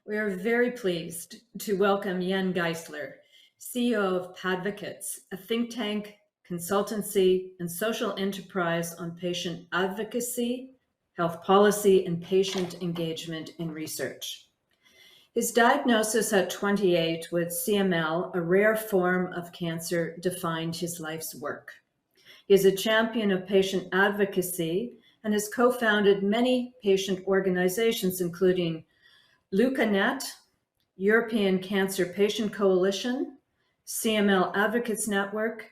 We are very pleased to welcome Jan Geissler, CEO of Patvocates, a think tank, consultancy, and social enterprise on patient advocacy, health policy, and patient engagement in research. His diagnosis at 28 with CML, a rare form of cancer, defined his life's work. He is a champion of patient advocacy and has co-founded many patient organizations, including LeukaNet, European Cancer Patient Coalition, CML Advocates Network,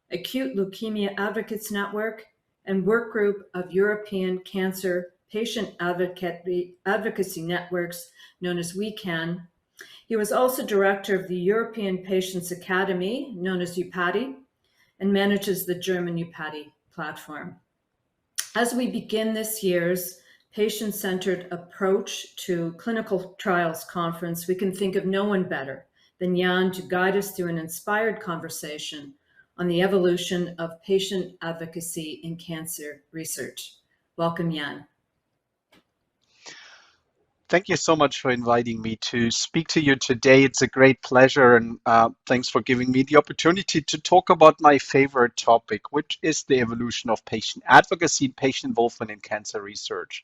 Acute Leukemia Advocates Network, and work group of European Cancer Patient Advocacy Networks, known as WeCan. He was also director of the European Patients Academy, known as EUPATI, and manages the German EUPATI platform. As we begin this year's patient-centered approach to clinical trials conference, we can think of no one better than Jan to guide us through an inspired conversation on the evolution of patient advocacy in cancer research. Welcome, Jan. Thank you so much for inviting me to speak to you today. It's a great pleasure, and thanks for giving me the opportunity to talk about my favorite topic, which is the evolution of patient advocacy and patient involvement in cancer research.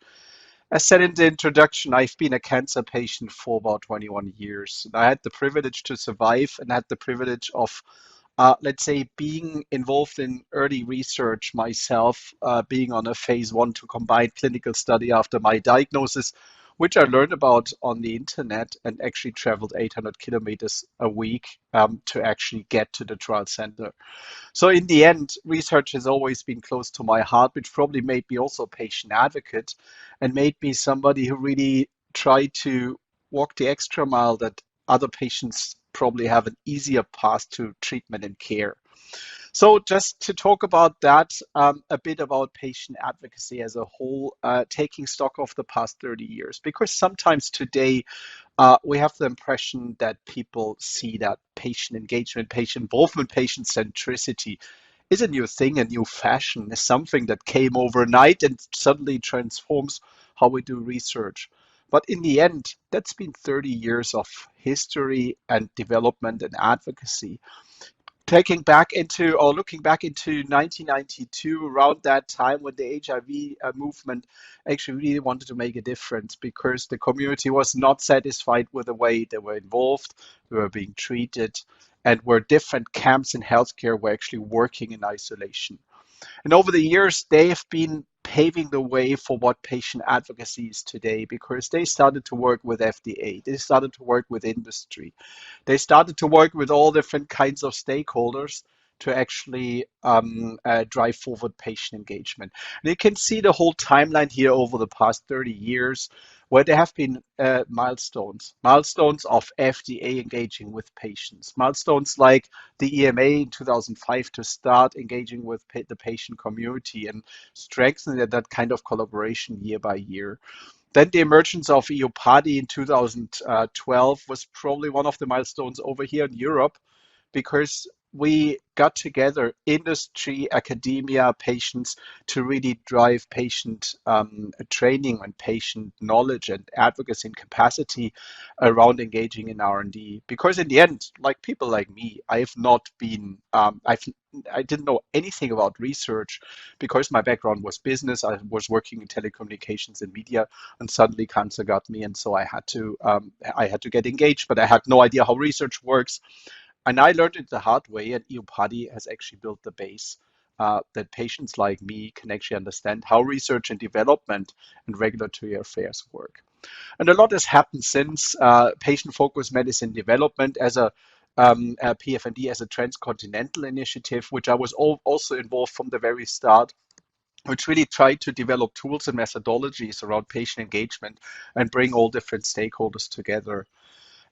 As said in the introduction, I've been a cancer patient for about 21 years. I had the privilege to survive and had the privilege of, let's say, being involved in early research myself, being on a phase 1 to combined clinical study after my diagnosis, which I learned about on the internet and actually traveled 800 kilometers a week to actually get to the trial center. So in the end, research has always been close to my heart, which probably made me also a patient advocate and made me somebody who really tried to walk the extra mile that other patients probably have an easier path to treatment and care. So just to talk about that, a bit about patient advocacy as a whole, taking stock of the past 30 years, because sometimes today we have the impression that people see that patient engagement, patient involvement, patient centricity is a new thing, a new fashion, is something that came overnight and suddenly transforms how we do research. But in the end, that's been 30 years of history and development and advocacy. Looking back into 1992, around that time when the HIV movement actually really wanted to make a difference because the community was not satisfied with the way they were involved, they were being treated, and where different camps in healthcare were actually working in isolation. And over the years, they have been paving the way for what patient advocacy is today because they started to work with FDA, they started to work with industry, they started to work with all different kinds of stakeholders to actually drive forward patient engagement. And you can see the whole timeline here over the past 30 years where there have been milestones of FDA engaging with patients, milestones like the EMA in 2005 to start engaging with the patient community and strengthening that kind of collaboration year by year. Then the emergence of EUPATI in 2012 was probably one of the milestones over here in Europe because we got together industry, academia, patients to really drive patient training and patient knowledge and advocacy and capacity around engaging in R&D. Because in the end, like people like me, I have not been, I didn't know anything about research because my background was business. I was working in telecommunications and media, and suddenly cancer got me, and so I had to get engaged. But I had no idea how research works. And I learned it the hard way, and EUPATI has actually built the base that patients like me can actually understand how research and development and regulatory affairs work. And a lot has happened since patient-focused medicine development as a PFND as a transcontinental initiative, which I was also involved from the very start, which really tried to develop tools and methodologies around patient engagement and bring all different stakeholders together.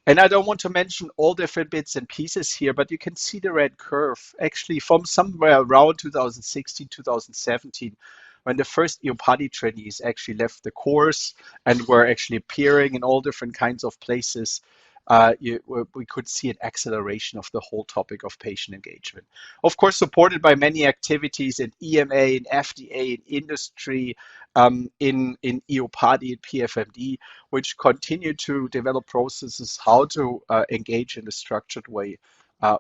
And I don't want to mention all different bits and pieces here, but you can see the red curve actually from somewhere around 2016, 2017, when the first EUPATI trainees actually left the course and were actually appearing in all different kinds of places. we could see an acceleration of the whole topic of patient engagement. Of course, supported by many activities in EMA, in FDA, in industry, in EOPADI, in PFMD, which continue to develop processes how to engage in a structured way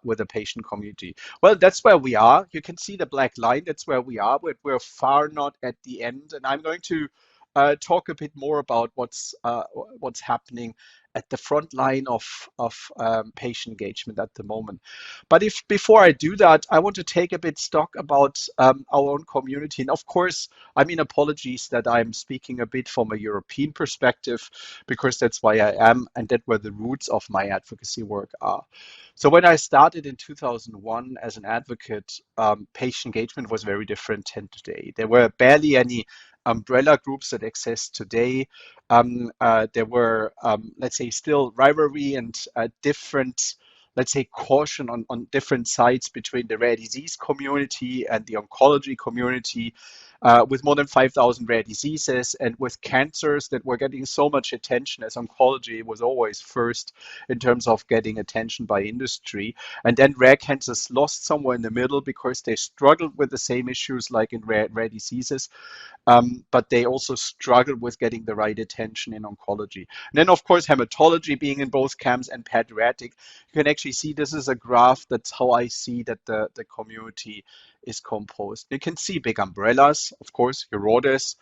with the patient community. Well, that's where we are. You can see the black line. That's where we are. We're far not at the end. And I'm going to talk a bit more about what's happening at the front line of patient engagement at the moment. But if before I do that, I want to take a bit stock about our own community. And of course, I mean, apologies that I'm speaking a bit from a European perspective, because that's why I am, and that where the roots of my advocacy work are. So when I started in 2001 as an advocate, patient engagement was very different than today. There were barely any umbrella groups that exist today. There were, let's say, still rivalry and different, let's say, caution on different sides between the rare disease community and the oncology community, with more than 5,000 rare diseases and with cancers that were getting so much attention, as oncology was always first in terms of getting attention by industry. And then rare cancers lost somewhere in the middle because they struggled with the same issues like in rare diseases. But they also struggled with getting the right attention in oncology. And then, of course, hematology being in both camps and pediatric. You can actually see this is a graph. That's how I see that the community is composed. You can see big umbrellas, of course, Herodes,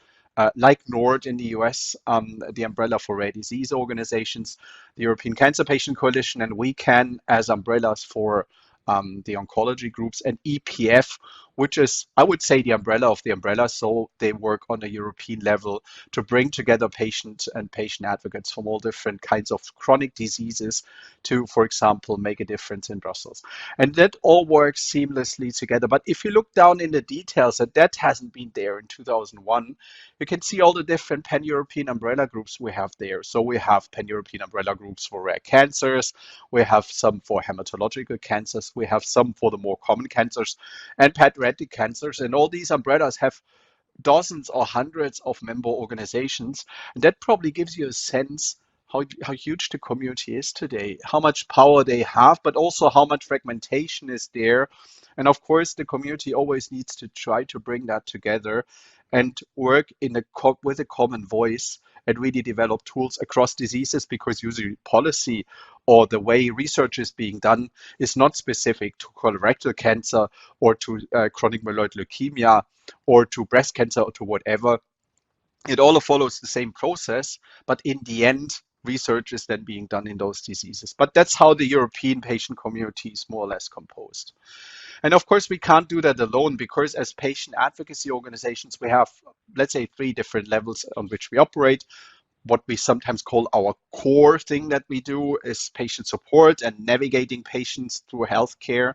like NORD in the US, the umbrella for rare disease organizations, the European Cancer Patient Coalition, and WeCan as umbrellas for the oncology groups, and EPF, which is, I would say, the umbrella of the umbrella. So they work on a European level to bring together patients and patient advocates from all different kinds of chronic diseases to, for example, make a difference in Brussels. And that all works seamlessly together. But if you look down in the details, and that hasn't been there in 2001, you can see all the different pan-European umbrella groups we have there. So we have pan-European umbrella groups for rare cancers. We have some for hematological cancers. We have some for the more common cancers and pediatric cancers. And all these umbrellas have dozens or hundreds of member organizations. And that probably gives you a sense how huge the community is today, how much power they have, but also how much fragmentation is there. And of course, the community always needs to try to bring that together and work with a common voice and really develop tools across diseases, because usually policy or the way research is being done is not specific to colorectal cancer or to chronic myeloid leukemia or to breast cancer or to whatever. It all follows the same process, but in the end, research is then being done in those diseases. But that's how the European patient community is more or less composed. And of course, we can't do that alone, because as patient advocacy organizations, we have, let's say, 3 different levels on which we operate. What we sometimes call our core thing that we do is patient support and navigating patients through healthcare,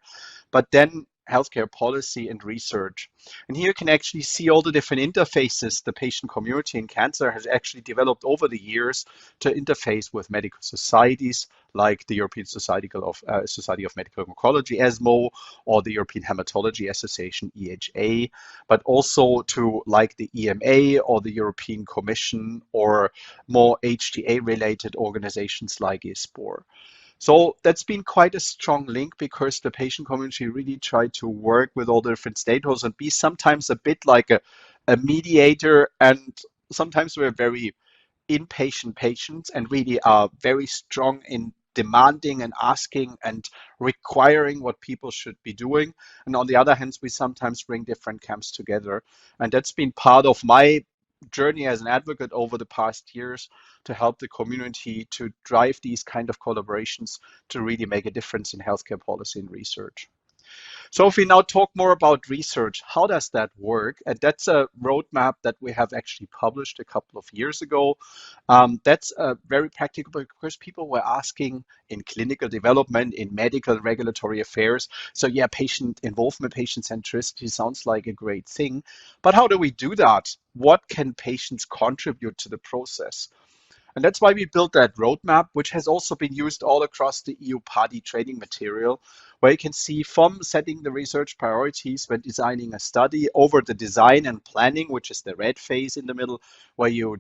but then healthcare policy and research. And here you can actually see all the different interfaces the patient community in cancer has actually developed over the years to interface with medical societies like the European Society of Medical Oncology, ESMO, or the European Hematology Association, EHA, but also to like the EMA or the European Commission or more HTA-related organizations like ISPOR. So that's been quite a strong link, because the patient community really tried to work with all the different stakeholders and be sometimes a bit like a mediator. And sometimes we're very impatient patients and really are very strong in demanding and asking and requiring what people should be doing. And on the other hand, we sometimes bring different camps together. And that's been part of my journey as an advocate over the past years, to help the community to drive these kind of collaborations to really make a difference in healthcare policy and research. So if we now talk more about research, how does that work? And that's a roadmap that we have actually published a couple of years ago. That's very practical, because people were asking in clinical development, in medical and regulatory affairs. So yeah, patient involvement, patient centricity sounds like a great thing. But how do we do that? What can patients contribute to the process? And that's why we built that roadmap, which has also been used all across the EU party training material, where you can see from setting the research priorities when designing a study over the design and planning, which is the red phase in the middle, where you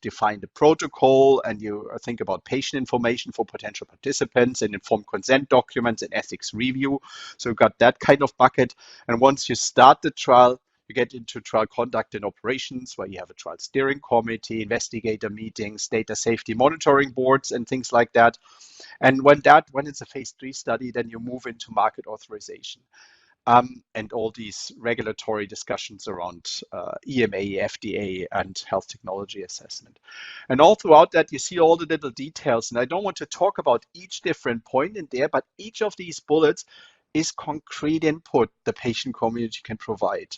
define the protocol and you think about patient information for potential participants and informed consent documents and ethics review. So you've got that kind of bucket. And once you start the trial, you get into trial conduct and operations, where you have a trial steering committee, investigator meetings, data safety monitoring boards, and things like that. And when it's a phase 3 study, then you move into market authorization. And all these regulatory discussions around EMA, FDA, and health technology assessment. And all throughout that, you see all the little details. And I don't want to talk about each different point in there, but each of these bullets is concrete input the patient community can provide,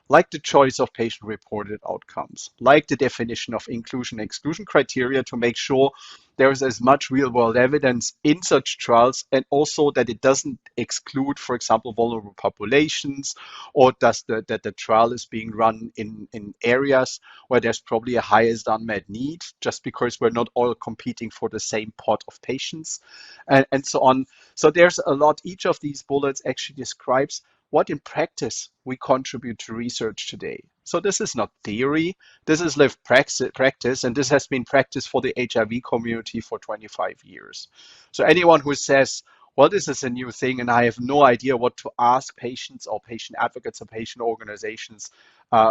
like the choice of patient-reported outcomes, like the definition of inclusion and exclusion criteria to make sure there is as much real-world evidence in such trials, and also that it doesn't exclude, for example, vulnerable populations, or that the trial is being run in areas where there's probably a highest unmet need, just because we're not all competing for the same pot of patients, and so on. So there's a lot. Each of these bullets actually describes what in practice we contribute to research today. So this is not theory, this is lived practice, and this has been practice for the HIV community for 25 years. So anyone who says, well, this is a new thing and I have no idea what to ask patients or patient advocates or patient organizations,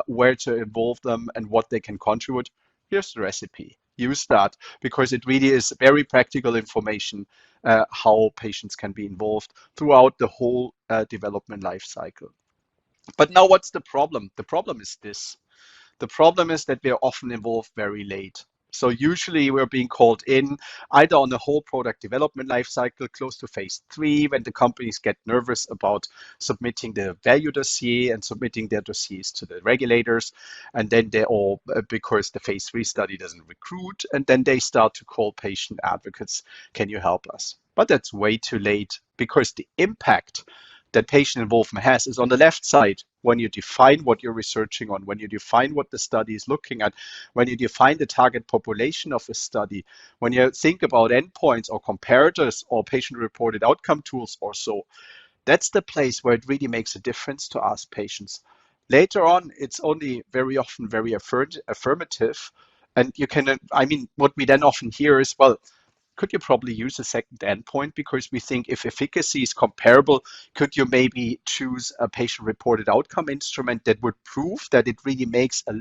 where to involve them and what they can contribute, here's the recipe. Use that, because it really is very practical information, how patients can be involved throughout the whole development life cycle. But now what's the problem? The problem is this. The problem is that we're often involved very late. So usually we're being called in either on the whole product development life cycle, close to phase 3, when the companies get nervous about submitting their value dossier and submitting their dossiers to the regulators. And then they all, because the phase 3 study doesn't recruit, and then they start to call patient advocates, can you help us? But that's way too late, because the impact that patient involvement has is on the left side, when you define what you're researching on, when you define what the study is looking at, when you define the target population of a study, when you think about endpoints or comparators or patient-reported outcome tools or so. That's the place where it really makes a difference to ask patients. Later on, it's only very often very affirmative. And you can, what we then often hear is, well, could you probably use a second endpoint, because we think if efficacy is comparable, could you maybe choose a patient-reported outcome instrument that would prove that it really makes a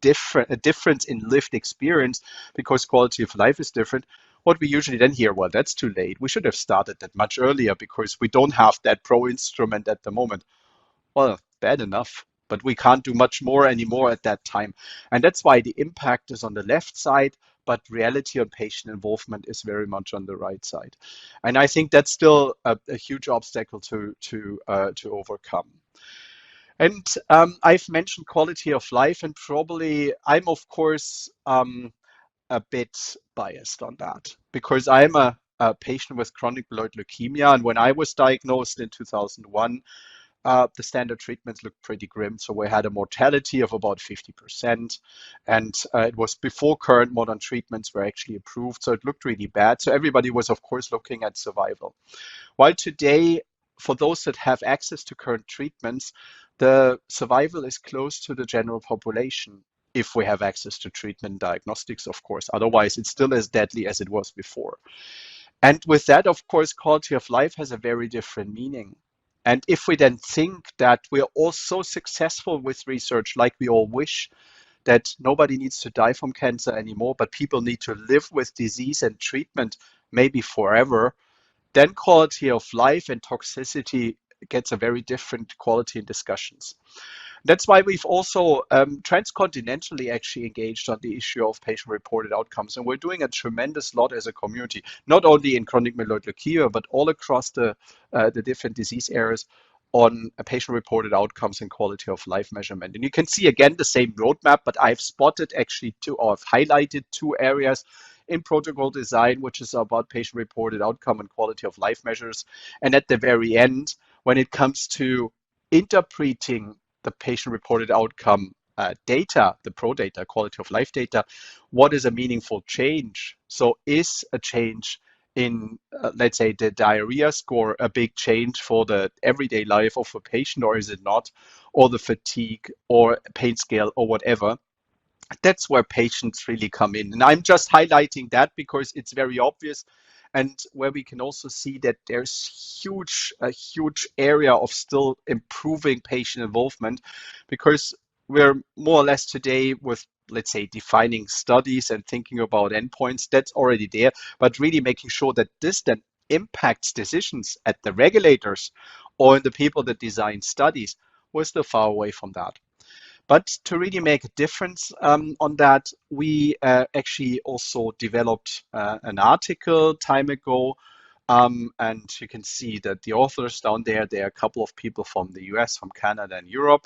difference in lived experience, because quality of life is different? What we usually then hear, well, that's too late. We should have started that much earlier, because we don't have that pro instrument at the moment. Well, bad enough, but we can't do much more anymore at that time. And that's why the impact is on the left side, but reality on patient involvement is very much on the right side. And I think that's still a huge obstacle to overcome. And I've mentioned quality of life, and probably I'm, of course, a bit biased on that, because I'm a patient with chronic myeloid leukemia. And when I was diagnosed in 2001, the standard treatments looked pretty grim. So we had a mortality of about 50%. And it was before current modern treatments were actually approved. So it looked really bad. So everybody was, of course, looking at survival. While today, for those that have access to current treatments, the survival is close to the general population, if we have access to treatment diagnostics, of course. Otherwise, it's still as deadly as it was before. And with that, of course, quality of life has a very different meaning. And if we then think that we're all so successful with research, like we all wish, that nobody needs to die from cancer anymore, but people need to live with disease and treatment maybe forever, then quality of life and toxicity gets a very different quality in discussions. That's why we've also transcontinentally actually engaged on the issue of patient-reported outcomes. And we're doing a tremendous lot as a community, not only in chronic myeloid leukemia, but all across the different disease areas on patient-reported outcomes and quality of life measurement. And you can see again the same roadmap, but I've spotted actually I've highlighted 2 areas in protocol design, which is about patient-reported outcome and quality of life measures. And at the very end, when it comes to interpreting the patient-reported outcome data, the pro data, quality of life data, what is a meaningful change? So is a change in, let's say, the diarrhea score a big change for the everyday life of a patient, or is it not? Or the fatigue or pain scale or whatever. That's where patients really come in. And I'm just highlighting that because it's very obvious, and where we can also see that there's a huge area of still improving patient involvement, because we're more or less today with, let's say, defining studies and thinking about endpoints. That's already there, but really making sure that this then impacts decisions at the regulators or in the people that design studies, we're still far away from that. But to really make a difference on that, we actually also developed an article time ago. And you can see that the authors down there, there are a couple of people from the US, from Canada and Europe.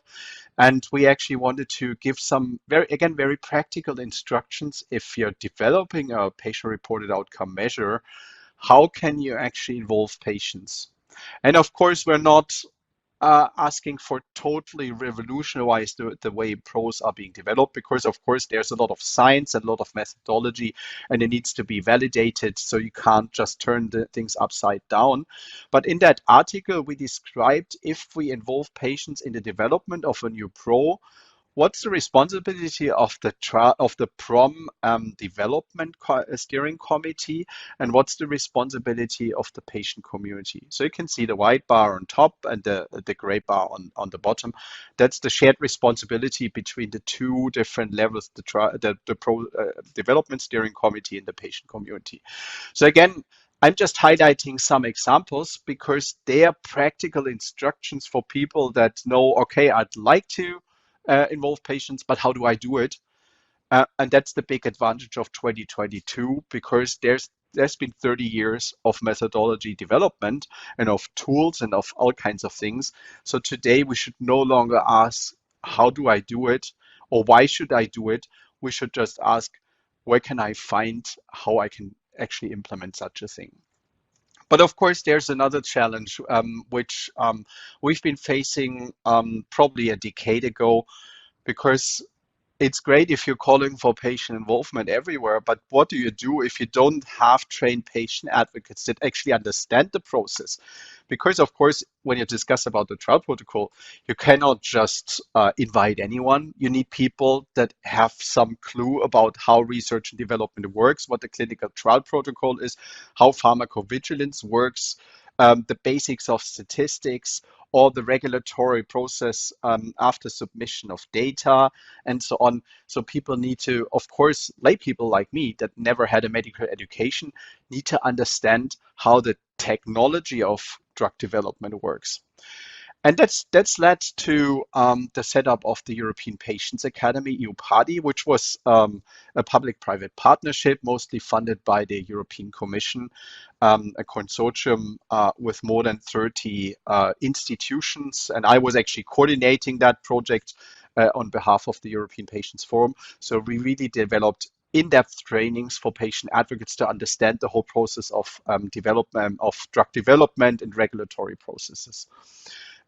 And we actually wanted to give some very practical instructions. If you're developing a patient-reported outcome measure, how can you actually involve patients? And of course, we're not asking for totally revolutionize the way pros are being developed, because of course there's a lot of science and a lot of methodology, and it needs to be validated, so you can't just turn the things upside down. But in that article we described, if we involve patients in the development of a new pro, what's the responsibility of the PROM development steering committee, and what's the responsibility of the patient community? So you can see the white bar on top and the gray bar on the bottom. That's the shared responsibility between the two different levels, the pro development steering committee and the patient community. So again, I'm just highlighting some examples because they are practical instructions for people that know, okay, I'd like to involve patients, but how do I do it? And that's the big advantage of 2022, because there's been 30 years of methodology development and of tools and of all kinds of things. So today we should no longer ask, how do I do it? Or why should I do it? We should just ask, where can I find how I can actually implement such a thing? But of course, there's another challenge, which we've been facing probably a decade ago, because it's great if you're calling for patient involvement everywhere, but what do you do if you don't have trained patient advocates that actually understand the process? Because of course, when you discuss about the trial protocol, you cannot just invite anyone. You need people that have some clue about how research and development works, what the clinical trial protocol is, how pharmacovigilance works, the basics of statistics, or the regulatory process after submission of data, and so on. So people need to, of course, lay people like me that never had a medical education, need to understand how the technology of drug development works. And that's led to the setup of the European Patients Academy, EUPADI, which was a public-private partnership, mostly funded by the European Commission, a consortium with more than 30 institutions. And I was actually coordinating that project on behalf of the European Patients Forum. So we really developed in-depth trainings for patient advocates to understand the whole process of development of drug development and regulatory processes.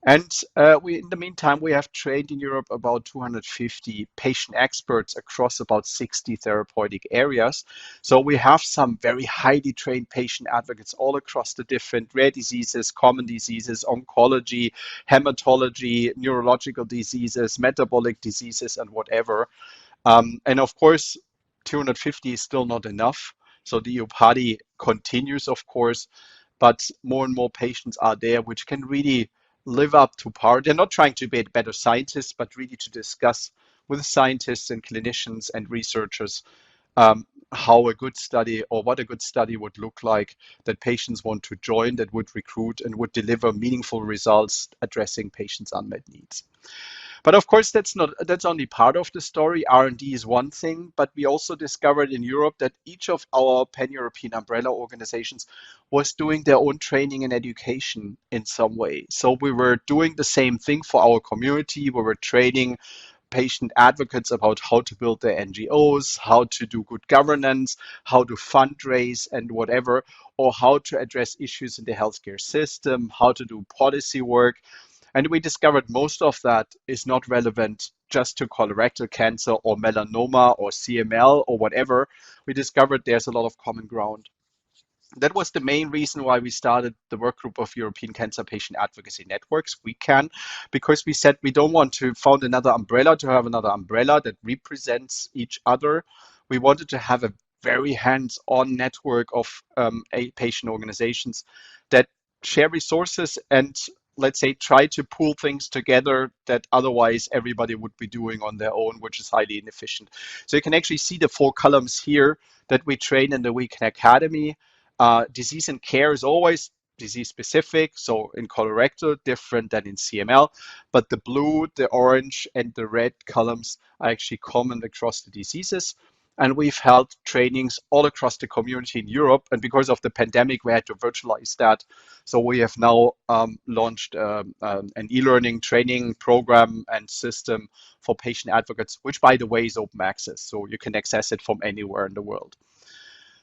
And in the meantime, we have trained in Europe about 250 patient experts across about 60 therapeutic areas. So we have some very highly trained patient advocates all across the different rare diseases, common diseases, oncology, hematology, neurological diseases, metabolic diseases, and whatever. And of course, 250 is still not enough. So the EUPADI continues, of course, but more and more patients are there which can really live up to par. They're not trying to be better scientists, but really to discuss with scientists and clinicians and researchers how a good study, or what a good study would look like, that patients want to join, that would recruit and would deliver meaningful results addressing patients' unmet needs. But of course, that's only part of the story. R&D is one thing, but we also discovered in Europe that each of our pan-European umbrella organizations was doing their own training and education in some way. So we were doing the same thing for our community. We were training patient advocates about how to build their NGOs, how to do good governance, how to fundraise and whatever, or how to address issues in the healthcare system, how to do policy work. And we discovered most of that is not relevant just to colorectal cancer or melanoma or CML or whatever, we discovered there's a lot of common ground. That was the main reason why we started the work group of European Cancer Patient Advocacy Networks, WeCan, because we said we don't want to found another umbrella to have another umbrella that represents each other. We wanted to have a very hands-on network of patient organizations that share resources and, let's say, try to pull things together that otherwise everybody would be doing on their own, which is highly inefficient. So you can actually see the 4 columns here that we train in the WeCan Academy. Disease and care is always disease specific. So in colorectal, different than in CML, but the blue, the orange, and the red columns are actually common across the diseases. And we've held trainings all across the community in Europe. And because of the pandemic, we had to virtualize that. So we have now launched an e-learning training program and system for patient advocates, which, by the way, is open access. So you can access it from anywhere in the world.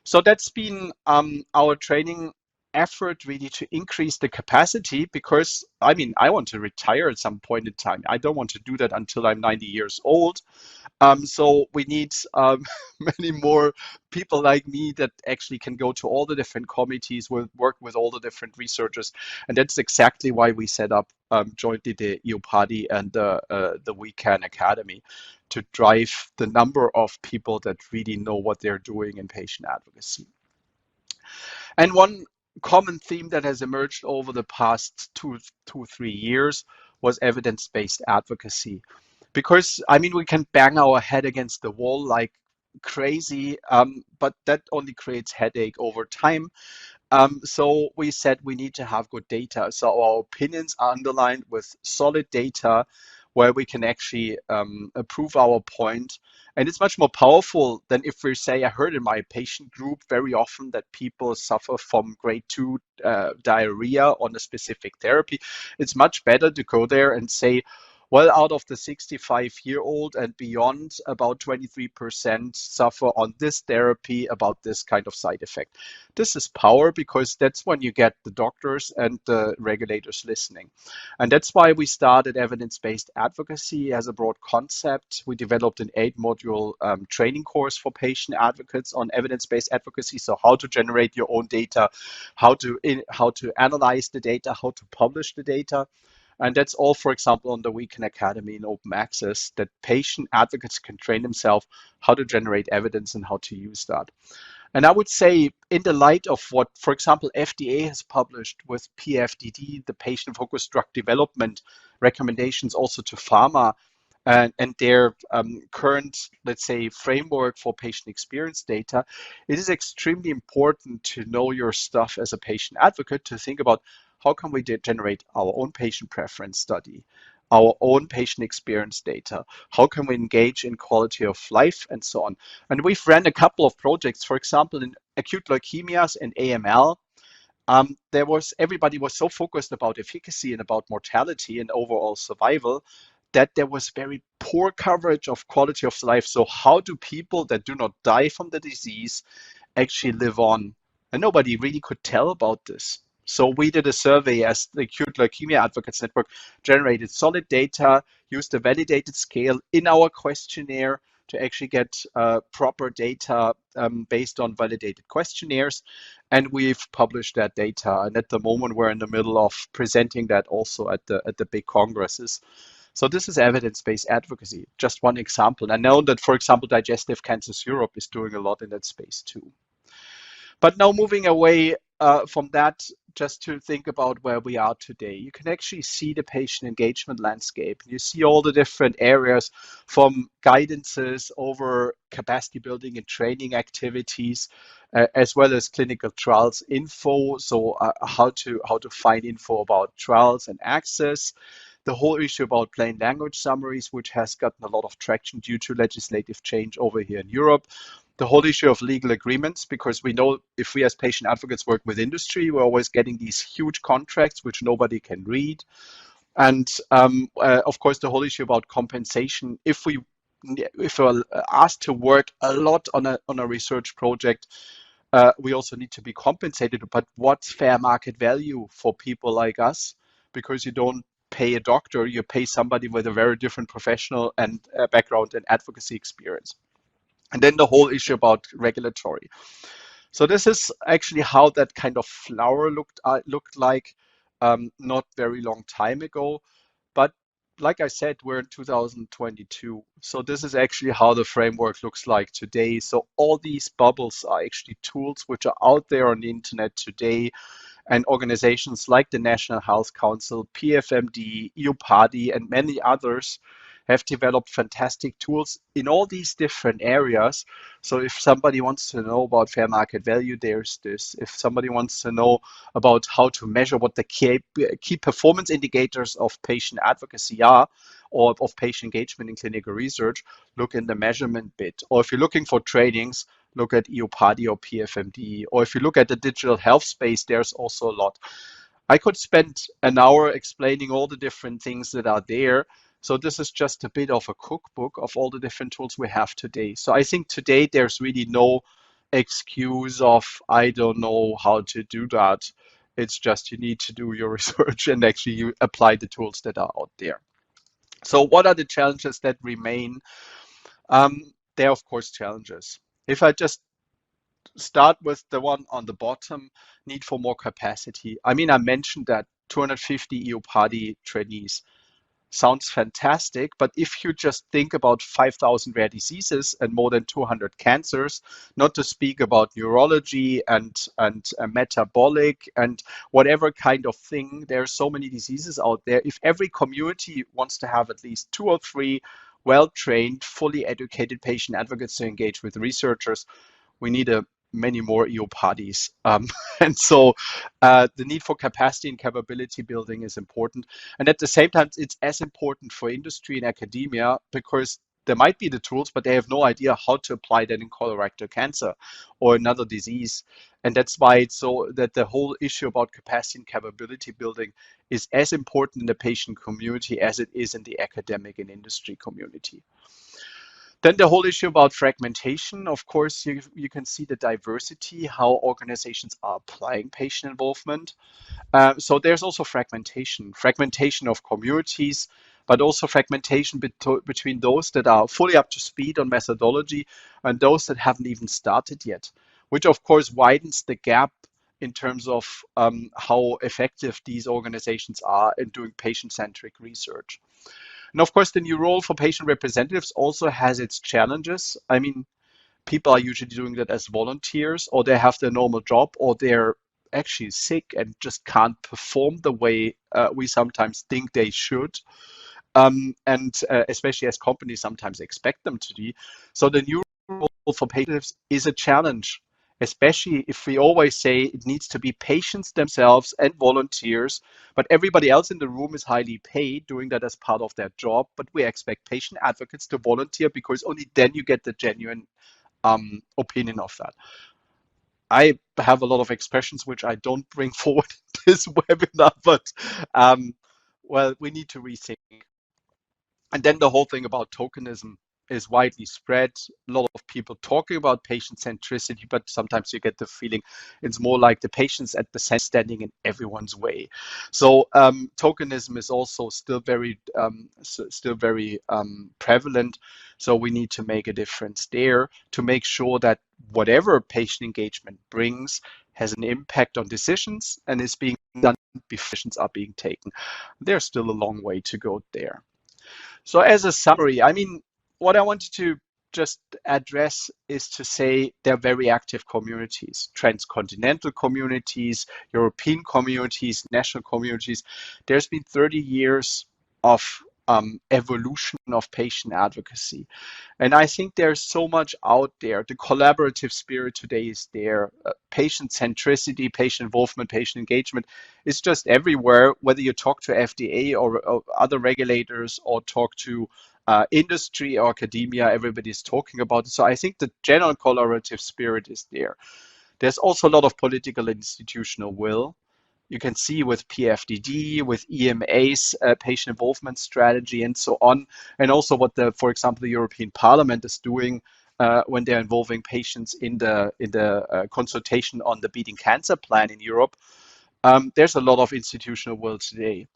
So that's been our training effort, really, to increase the capacity, because I mean, I want to retire at some point in time. I don't want to do that until I'm 90 years old. So we need many more people like me that actually can go to all the different committees, work with all the different researchers. And that's exactly why we set up jointly the EU Party and the WeCan Academy, to drive the number of people that really know what they're doing in patient advocacy. And one common theme that has emerged over the past 3 years was evidence-based advocacy. Because, I mean, we can bang our head against the wall like crazy, but that only creates headache over time. So we said we need to have good data. So our opinions are underlined with solid data where we can actually prove our point. And it's much more powerful than if we say, I heard in my patient group very often that people suffer from grade 2 diarrhea on a specific therapy. It's much better to go there and say, well, out of the 65-year-old and beyond, about 23% suffer on this therapy about this kind of side effect. This is power, because that's when you get the doctors and the regulators listening. And that's why we started evidence-based advocacy as a broad concept. We developed an 8-module training course for patient advocates on evidence-based advocacy. So how to generate your own data, how to analyze the data, how to publish the data. And that's all, for example, on the WeCan Academy in open access, that patient advocates can train themselves how to generate evidence and how to use that. And I would say, in the light of what, for example, FDA has published with PFDD, the patient-focused drug development recommendations also to pharma, and their current, let's say, framework for patient experience data, it is extremely important to know your stuff as a patient advocate, to think about how can we generate our own patient preference study, our own patient experience data, how can we engage in quality of life, and so on. And we've ran a couple of projects, for example, in acute leukemias and AML. Everybody was so focused about efficacy and about mortality and overall survival that there was very poor coverage of quality of life. So how do people that do not die from the disease actually live on? And nobody really could tell about this. So we did a survey as the Acute Leukemia Advocates Network, generated solid data, used a validated scale in our questionnaire to actually get proper data based on validated questionnaires. And we've published that data. And at the moment, we're in the middle of presenting that also at the big congresses. So this is evidence-based advocacy, just one example. And I know that, for example, Digestive Cancers Europe is doing a lot in that space too. But now moving away from that, just to think about where we are today, you can actually see the patient engagement landscape. You see all the different areas, from guidances over capacity building and training activities, as well as clinical trials info. So how to find info about trials and access. The whole issue about plain language summaries, which has gotten a lot of traction due to legislative change over here in Europe. The whole issue of legal agreements, because we know if we as patient advocates work with industry, we're always getting these huge contracts which nobody can read. And of course, the whole issue about compensation. If we're asked to work a lot on a research project, we also need to be compensated. But what's fair market value for people like us? Because you don't pay a doctor, you pay somebody with a very different professional and background and advocacy experience. And then the whole issue about regulatory. So this is actually how that kind of flower looked like not very long time ago. But like I said, we're in 2022. So this is actually how the framework looks like today. So all these bubbles are actually tools which are out there on the internet today, and organizations like the National Health Council, PFMD, EUPADI, and many others have developed fantastic tools in all these different areas. So if somebody wants to know about fair market value, there's this. If somebody wants to know about how to measure what the key performance indicators of patient advocacy are, or of patient engagement in clinical research, look in the measurement bit. Or if you're looking for trainings, look at EUPADI or PFMD. Or if you look at the digital health space, there's also a lot. I could spend an hour explaining all the different things that are there. So this is just a bit of a cookbook of all the different tools we have today. So I think today there's really no excuse of, I don't know how to do that. It's just you need to do your research and actually you apply the tools that are out there. So what are the challenges that remain? There are, of course, challenges. If I just start with the one on the bottom, need for more capacity. I mean, I mentioned that 250 EUPADI trainees sounds fantastic, but if you just think about 5,000 rare diseases and more than 200 cancers, not to speak about neurology and metabolic and whatever kind of thing, there are so many diseases out there. If every community wants to have at least 2 or 3 well-trained, fully educated patient advocates to engage with researchers, we need many more EUPADIs. And so the need for capacity and capability building is important. And at the same time, it's as important for industry and academia because there might be the tools, but they have no idea how to apply that in colorectal cancer or another disease. And that's why it's so that the whole issue about capacity and capability building is as important in the patient community as it is in the academic and industry community. Then the whole issue about fragmentation, of course, you can see the diversity, how organizations are applying patient involvement. So there's also fragmentation of communities, but also fragmentation between those that are fully up to speed on methodology and those that haven't even started yet, which of course widens the gap in terms of how effective these organizations are in doing patient-centric research. And of course, the new role for patient representatives also has its challenges. I mean, people are usually doing that as volunteers, or they have their normal job, or they're actually sick and just can't perform the way we sometimes think they should. And especially as companies sometimes expect them to be. So the new role for patients is a challenge, especially if we always say it needs to be patients themselves and volunteers, but everybody else in the room is highly paid doing that as part of their job. But we expect patient advocates to volunteer because only then you get the genuine opinion of that. I have a lot of expressions which I don't bring forward in this webinar, but well, we need to rethink. And then the whole thing about tokenism is widely spread. A lot of people talking about patient centricity, but sometimes you get the feeling it's more like the patients at the center standing in everyone's way. So tokenism is also still very prevalent. So we need to make a difference there to make sure that whatever patient engagement brings has an impact on decisions and is being done before decisions are being taken. There's still a long way to go there. So as a summary, I mean, what I wanted to just address is to say they're very active communities, transcontinental communities, European communities, national communities. There's been 30 years of evolution of patient advocacy. And I think there's so much out there. The collaborative spirit today is there. Patient centricity, patient involvement, patient engagement is just everywhere, whether you talk to FDA or other regulators or talk to industry or academia, everybody's talking about it. So I think the general collaborative spirit is there. There's also a lot of political and institutional will. You can see with PFDD, with EMA's patient involvement strategy and so on, and also what for example, the European Parliament is doing when they're involving patients in the consultation on the Beating Cancer Plan in Europe. There's a lot of institutional will today.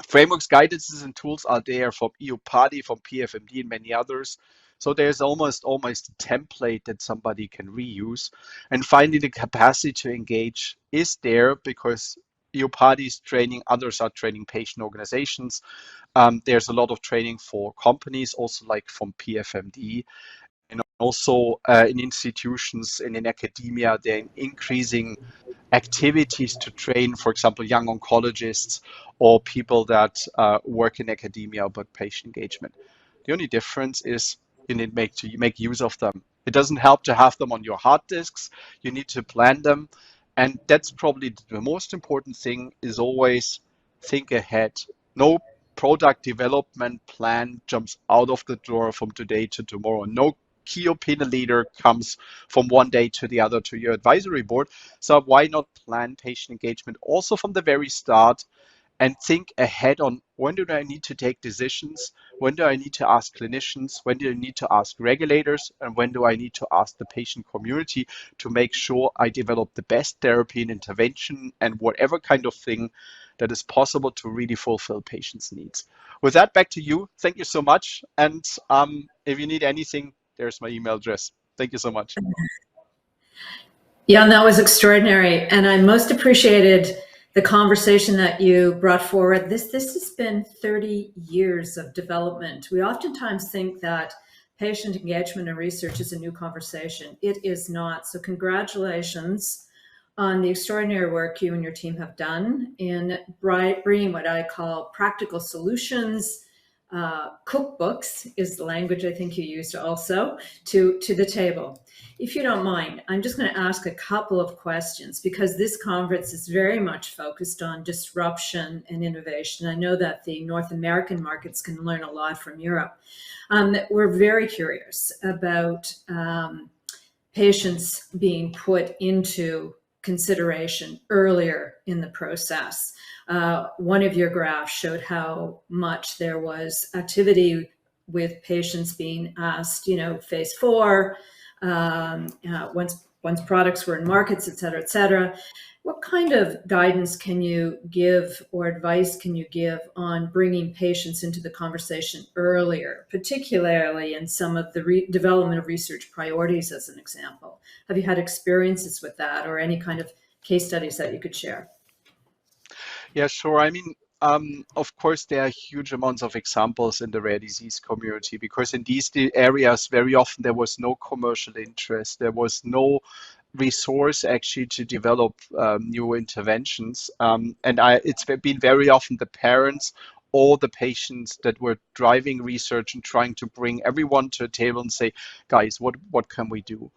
Frameworks, guidances, and tools are there from EU Party, from PFMD, and many others. So there's almost a template that somebody can reuse. And finding the capacity to engage is there because EU Party is training, others are training patient organizations. There's a lot of training for companies, also like from PFMD. And also in institutions and in academia, they're increasing activities to train, for example, young oncologists or people that work in academia about patient engagement. The only difference is you need to make use of them. It doesn't help to have them on your hard disks. You need to plan them. And that's probably the most important thing is always think ahead. No product development plan jumps out of the door from today to tomorrow. No key opinion leader comes from one day to the other to your advisory board. So why not plan patient engagement also from the very start and think ahead on when do I need to take decisions, when do I need to ask clinicians, when do I need to ask regulators, and when do I need to ask the patient community to make sure I develop the best therapy and intervention and whatever kind of thing that is possible to really fulfill patients' needs. With that, back to you. Thank you so much. And if you need anything, there's my email address. Thank you so much. Yeah, that was extraordinary. And I most appreciated the conversation that you brought forward. This has been 30 years of development. We oftentimes think that patient engagement and research is a new conversation. It is not. So congratulations on the extraordinary work you and your team have done in bringing what I call practical solutions. Cookbooks is the language I think you used also to the table. If you don't mind, I'm just going to ask a couple of questions because this conference is very much focused on disruption and innovation. I know that the North American markets can learn a lot from Europe. We're very curious about patients being put into consideration earlier in the process. One of your graphs showed how much there was activity with patients being asked, phase 4, once products were in markets, et cetera, et cetera. What kind of guidance can you give or advice can you give on bringing patients into the conversation earlier, particularly in some of the development of research priorities, as an example? Have you had experiences with that or any kind of case studies that you could share? Yeah, sure. I mean, of course, there are huge amounts of examples in the rare disease community because in these areas, very often there was no commercial interest. There was no resource actually to develop new interventions. It's been very often the parents or the patients that were driving research and trying to bring everyone to a table and say, guys, what can we do?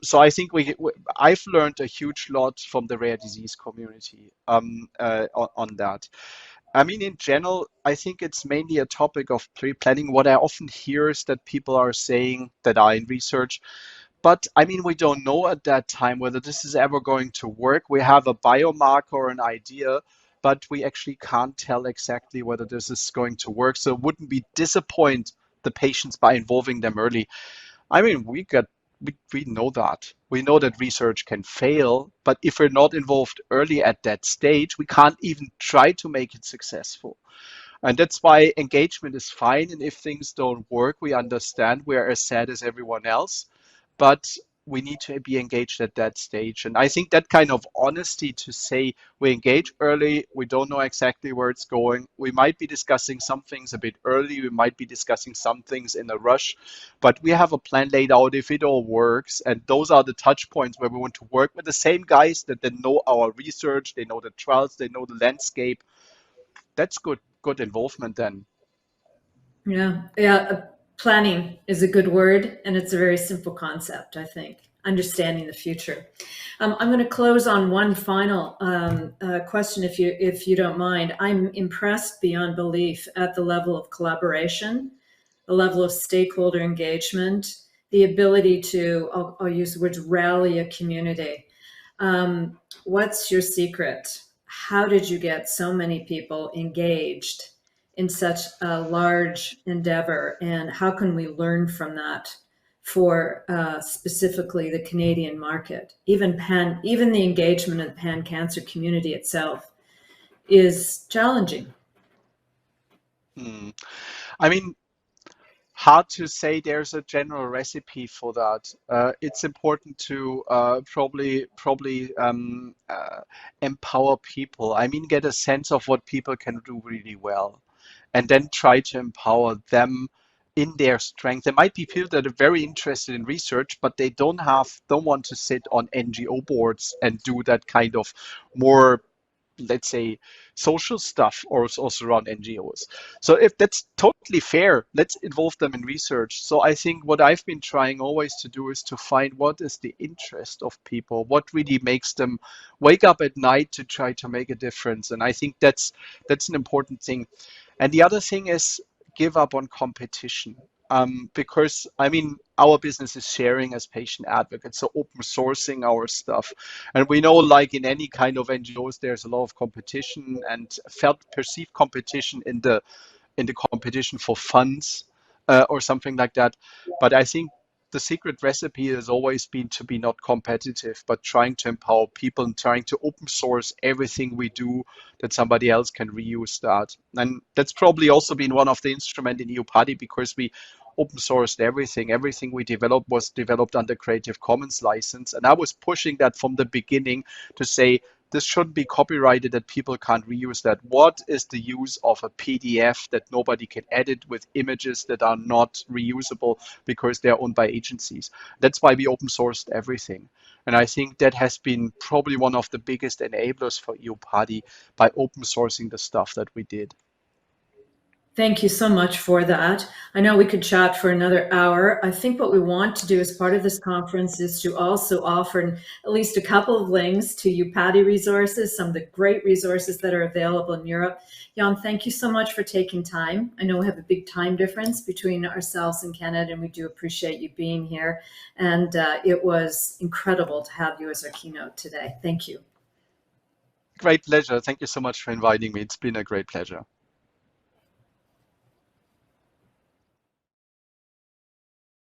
So I think I've learned a huge lot from the rare disease community on that. I mean, in general, I think it's mainly a topic of pre-planning. What I often hear is that people are saying that are in research, but I mean, we don't know at that time whether this is ever going to work. We have a biomarker or an idea, but we actually can't tell exactly whether this is going to work. So it wouldn't be disappoint the patients by involving them early. I mean, we know that. We know that research can fail, but if we're not involved early at that stage, we can't even try to make it successful. And that's why engagement is fine. And if things don't work, we understand we're as sad as everyone else, but we need to be engaged at that stage. And I think that kind of honesty to say we engage early, we don't know exactly where it's going. We might be discussing some things a bit early. We might be discussing some things in a rush, but we have a plan laid out if it all works. And those are the touch points where we want to work with the same guys that they know our research, they know the trials, they know the landscape. That's good involvement then. Yeah. Planning is a good word, and it's a very simple concept, I think, understanding the future. I'm going to close on one final question, if you don't mind. I'm impressed beyond belief at the level of collaboration, the level of stakeholder engagement, the ability to, I'll use the words, rally a community. What's your secret? How did you get so many people engaged in such a large endeavor, and how can we learn from that for specifically the Canadian market? Even the engagement of the pan cancer community itself is challenging. Hmm. I mean, hard to say there's a general recipe for that. It's important to probably empower people. I mean, get a sense of what people can do really well, and then try to empower them in their strength. There might be people that are very interested in research, but they don't want to sit on NGO boards and do that kind of more, let's say, social stuff or also around NGOs. So if that's totally fair, let's involve them in research. So I think what I've been trying always to do is to find what is the interest of people, what really makes them wake up at night to try to make a difference. And I think that's an important thing. And the other thing is give up on competition. Because I mean, our business is sharing as patient advocates, so open sourcing our stuff. And we know, like in any kind of NGOs, there's a lot of competition and felt perceived competition in the competition for funds or something like that. But I think the secret recipe has always been to be not competitive, but trying to empower people and trying to open source everything we do that somebody else can reuse that. And that's probably also been one of the instruments in EU Party because we open sourced everything. Everything we developed was developed under Creative Commons license. And I was pushing that from the beginning to say, this shouldn't be copyrighted, that people can't reuse that. What is the use of a PDF that nobody can edit with images that are not reusable because they're owned by agencies? That's why we open sourced everything. And I think that has been probably one of the biggest enablers for EU Party by open sourcing the stuff that we did. Thank you so much for that. I know we could chat for another hour. I think what we want to do as part of this conference is to also offer at least a couple of links to UPADI resources, some of the great resources that are available in Europe. Jan, thank you so much for taking time. I know we have a big time difference between ourselves and Canada, and we do appreciate you being here. And it was incredible to have you as our keynote today. Thank you. Great pleasure. Thank you so much for inviting me. It's been a great pleasure.